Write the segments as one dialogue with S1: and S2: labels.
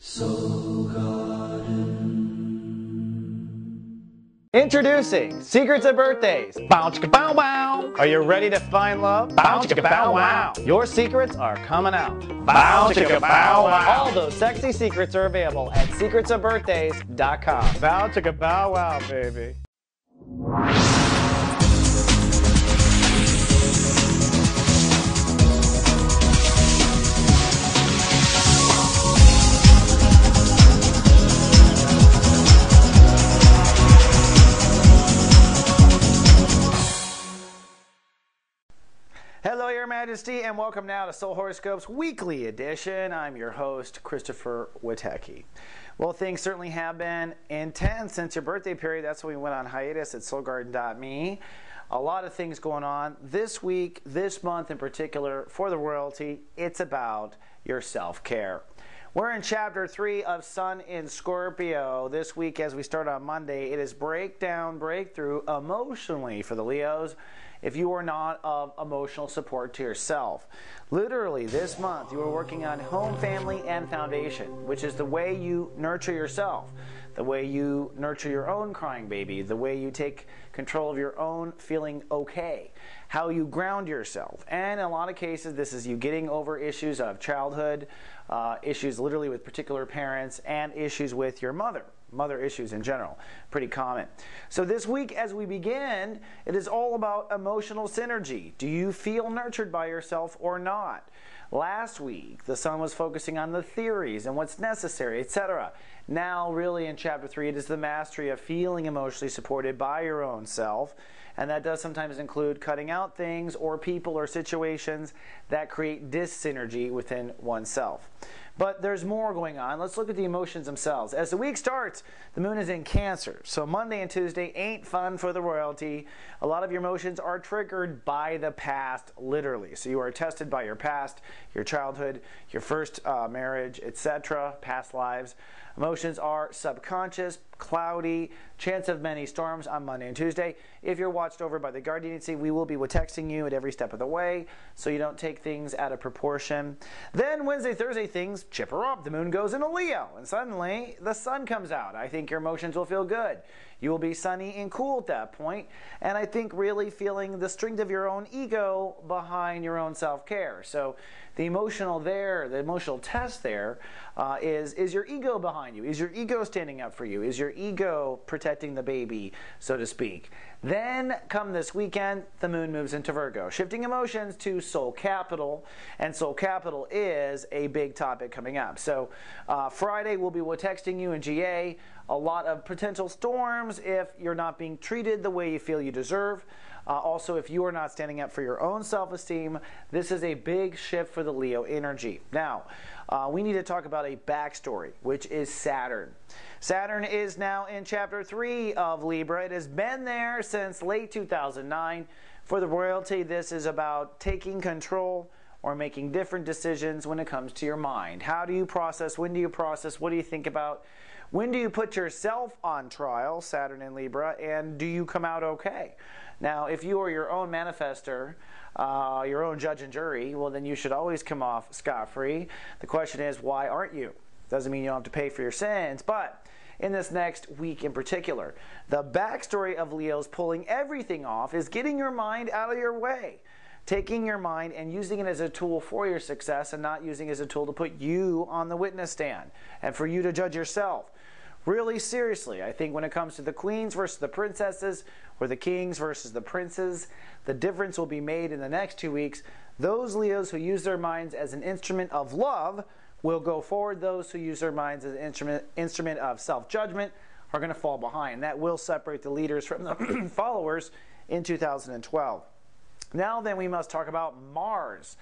S1: Soul Garden.
S2: Introducing Secrets of Birthdays. Bow chicka bow wow. Are you ready to find love? Bow chicka bow wow. Your secrets are coming out. Bow chicka bow wow. All those sexy secrets are available at secretsofbirthdays.com. Bow chicka bow wow, baby. Hello, Your Majesty, and welcome now to Soul Horoscopes Weekly Edition. I'm your host, Christopher Witecki. Well, things certainly have been intense since your birthday period. That's when we went on hiatus at soulgarden.me. A lot of things going on this week, this month in particular, for the royalty. It's about your self-care. We're in Chapter 3 of Sun in Scorpio. This week, as we start on Monday, it is breakdown, breakthrough emotionally for the Leos if you are not of emotional support to yourself. Literally, this month, you are working on home, family, and foundation, which is the way you nurture yourself, the way you nurture your own crying baby, the way you take control of your own feeling okay, how you ground yourself. And in a lot of cases, this is you getting over issues of childhood, issues literally with particular parents, and issues with your mother issues in general. Pretty common. So this week as we begin, it is all about emotional synergy. Do you feel nurtured by yourself or not? Last week, the Sun was focusing on the theories and what's necessary, etc. Now, really in Chapter 3, it is the mastery of feeling emotionally supported by your own self. And that does sometimes include cutting out things or people or situations that create dis-synergy within oneself. But there's more going on. Let's look at the emotions themselves. As the week starts, the moon is in Cancer. So Monday and Tuesday ain't fun for the royalty. A lot of your emotions are triggered by the past, literally. So you are tested by your past, your childhood, your first marriage, etc., past lives. Emotions are subconscious, cloudy, chance of many storms on Monday and Tuesday. If you're watched over by the guardian, we will be texting you at every step of the way so you don't take things out of proportion. Then Wednesday, Thursday, things chipper up. The moon goes into Leo, and suddenly the sun comes out. I think your emotions will feel good. You will be sunny and cool at that point, and I think really feeling the strength of your own ego behind your own self-care. So the emotional there, the emotional test there is your ego behind you? Is your ego standing up for you? Is your ego protecting the baby, so to speak? Then, come this weekend, the moon moves into Virgo, shifting emotions to soul capital, and soul capital is a big topic coming up. So Friday, we'll be texting you in GA, a lot of potential storms if you're not being treated the way you feel you deserve. Also, if you are not standing up for your own self-esteem, this is a big shift for the Leo energy. Now, we need to talk about a backstory, which is Saturn. Saturn is now in Chapter 3 of Libra. It has been there since late 2009. For the royalty, this is about taking control or making different decisions when it comes to your mind. How do you process? When do you process? What do you think about? When do you put yourself on trial, Saturn in Libra, and do you come out okay? Now, if you are your own manifester, your own judge and jury, well, then you should always come off scot-free. The question is, why aren't you? Doesn't mean you don't have to pay for your sins, but in this next week in particular, the backstory of Leo's pulling everything off is getting your mind out of your way. Taking your mind and using it as a tool for your success and not using it as a tool to put you on the witness stand and for you to judge yourself. Really seriously, I think when it comes to the queens versus the princesses or the kings versus the princes, the difference will be made in the next 2 weeks. Those Leos who use their minds as an instrument of love will go forward. Those who use their minds as an instrument of self-judgment are going to fall behind. That will separate the leaders from the followers in 2012. Now then, we must talk about Mars.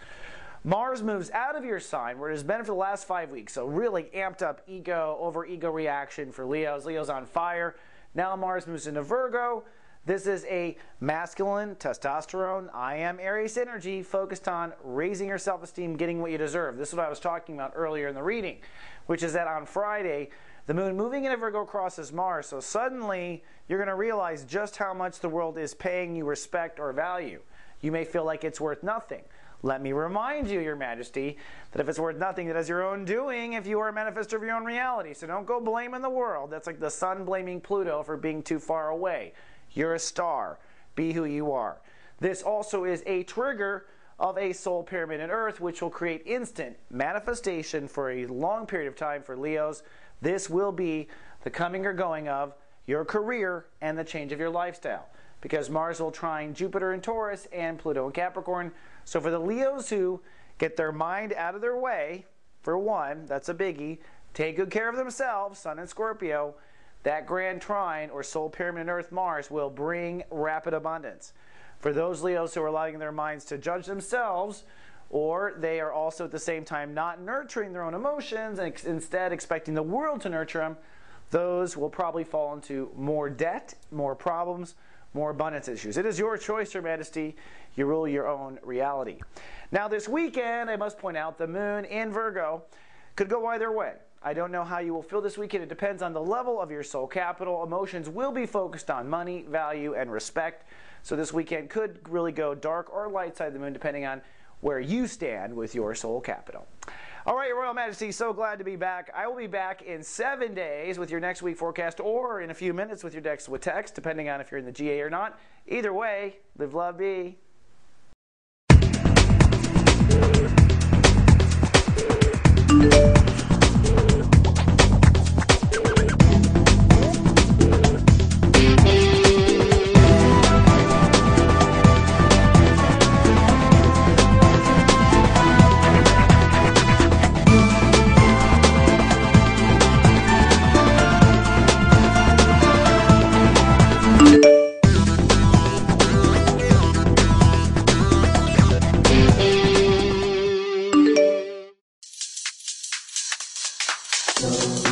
S2: Mars moves out of your sign where it has been for the last 5 weeks. So really amped up ego, over ego reaction for Leos. Leo's on fire. Now Mars moves into Virgo. This is a masculine, testosterone, I am Aries energy focused on raising your self-esteem, getting what you deserve. This is what I was talking about earlier in the reading, which is that on Friday, the moon moving into Virgo crosses Mars. So suddenly, you're going to realize just how much the world is paying you respect or value. You may feel like it's worth nothing. Let me remind you, Your Majesty, that if it's worth nothing, that is your own doing if you are a manifestor of your own reality. So don't go blaming the world. That's like the sun blaming Pluto for being too far away. You're a star. Be who you are. This also is a trigger of a soul pyramid in Earth, which will create instant manifestation for a long period of time for Leos. This will be the coming or going of your career and the change of your lifestyle, because Mars will trine Jupiter in Taurus and Pluto in Capricorn. So for the Leos who get their mind out of their way, for one, that's a biggie, take good care of themselves, Sun and Scorpio, that grand trine or soul pyramid in Earth Mars will bring rapid abundance. For those Leos who are allowing their minds to judge themselves, or they are also at the same time not nurturing their own emotions and instead expecting the world to nurture them, those will probably fall into more debt, more problems, more abundance issues. It is your choice, Your Majesty. You rule your own reality. Now this weekend, I must point out, the moon in Virgo could go either way. I don't know how you will feel this weekend. It depends on the level of your soul capital. Emotions will be focused on money, value, and respect. So this weekend could really go dark or light side of the moon depending on where you stand with your soul capital. All right, Your Royal Majesty, so glad to be back. I will be back in 7 days with your next week forecast, or in a few minutes with your next text, depending on if you're in the GA or not. Either way, live, love, be.
S1: So